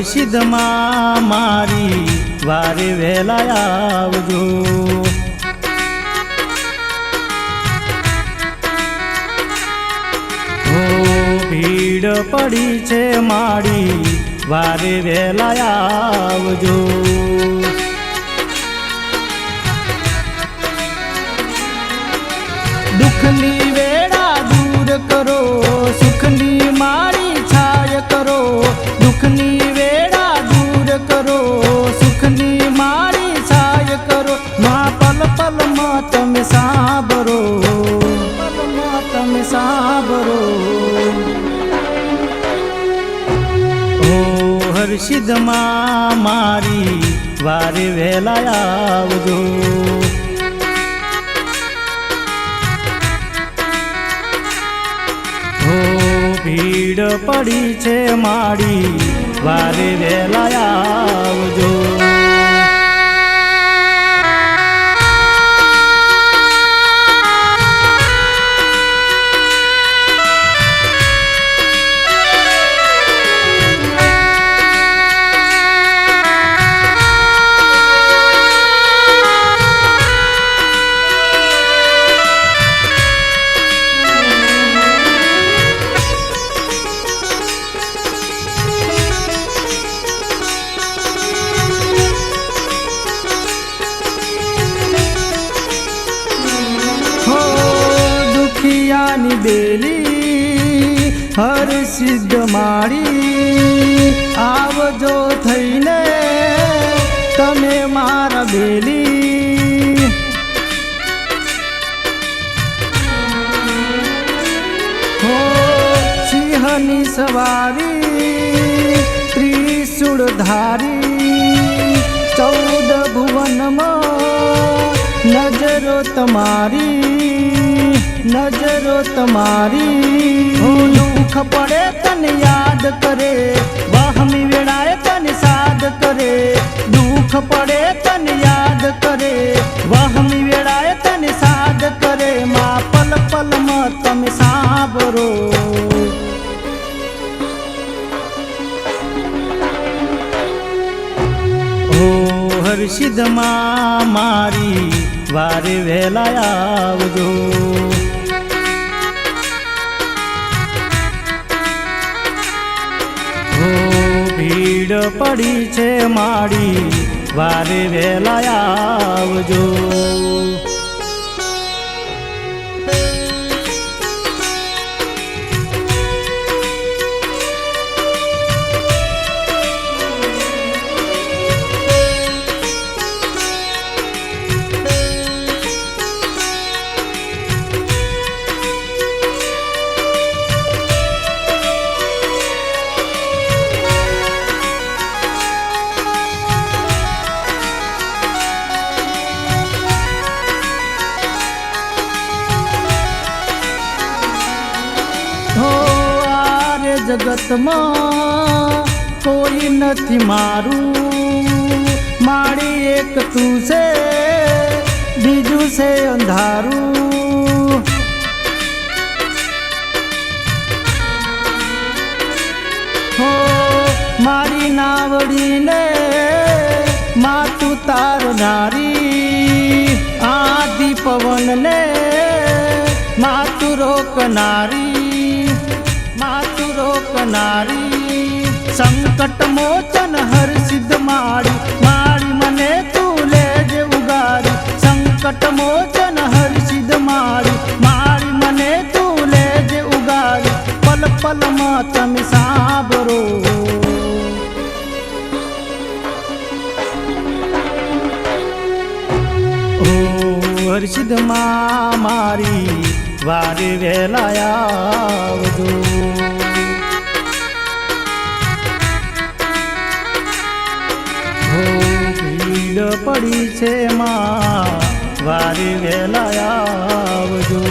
હર્ષિદમાં મારી વારે વહેલા આવજો। ભીડ પડી છે મારી વારે વહેલા આવજો। દુઃખની વેળા દૂર કરો, સુખની મારી છાય કરો। દુઃખની વેળા દૂર કરો, સુખની મારી છાય કરો। માં પલ પલમાં તમે સાંભળો, પલમાં તમે સાંભળો। હર્ષિદમાં મારી વારે વહેલા આવજો। ભીડ પડી છે મારી વારે વહેલા આવજો। ની બેલી હર્ષિદ મારી આવજો થઈને તમે મારા બેલી। હો સિંહની સવારી ત્રિશૂળ ધારી 14 ભુવનમાં નજરો તમારી, નજરો તમારી। દુઃખ પડે તને યાદ કરે, વહમી વેળાએ તને સાદ કરે। દુઃખ પડે તને યાદ કરે, વહમી વેળાએ તને સાદ કરે। માં પલ પલમાં તમે સાંભળો। હર્ષિદમાં મારી વારે વહેલા આવજો। ભીડ પડી છે મારી વારે વહેલા આવજો। જગતમાં કોઈ નથી મારું, મારી એક તું છે, બીજું છે અંધારું। હો મારી નાવડીને માતું તારનારી, આદિ પવનને માતું રોકનારી, માતું રોકનારી। સંકટ મોચન હર્ષિદ મારી, મારી મને તું લેજે ઉગારી। સંકટ મોચન હર્ષિદ મારી, મારી મને તું લેજે ઉગારી। પલ પલમાં તમે સાંભળો। હર્ષિદમાં મારી વારે વહેલા આવજો। ભીડ પડી છે માં વારે વહેલા આવજો।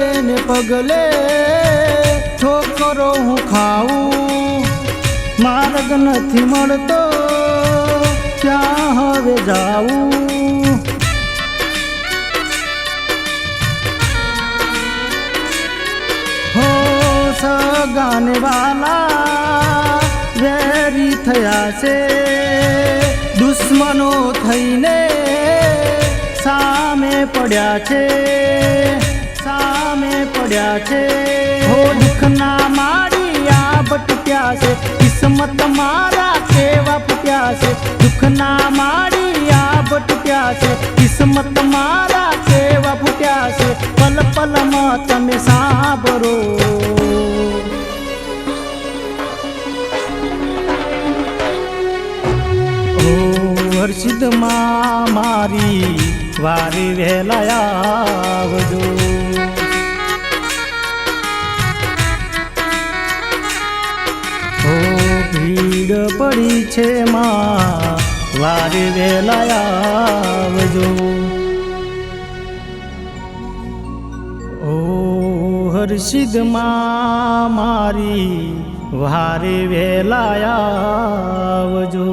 ડગલે ને પગલે ઠોકરો હું ખાઉં, માર્ગ નથી મળતો ક્યાં હવે જાવું. હો સગાને વાલા વેરી થયા છે, દુશ્મનો થઈને સામે પડ્યા છે, સામે પડ્યા છે. હો દુઃખના માળિયા ભટક્યા છે, કિસ્મત મારા કેવા ફૂટ્યા છે. દુઃખના માળિયા ભટક્યા છે, કિસ્મત મારા કેવા ફૂટ્યા છે. પલ પલમાં તમે સાંભળો, હર્ષિદમાં મારી વારી વહેલા આવજો. ઓ ભીડ પડી છે માં વારી વહેલા આવજો. ઓ હર્ષિદમાં મારી વારી વહેલા આવજો.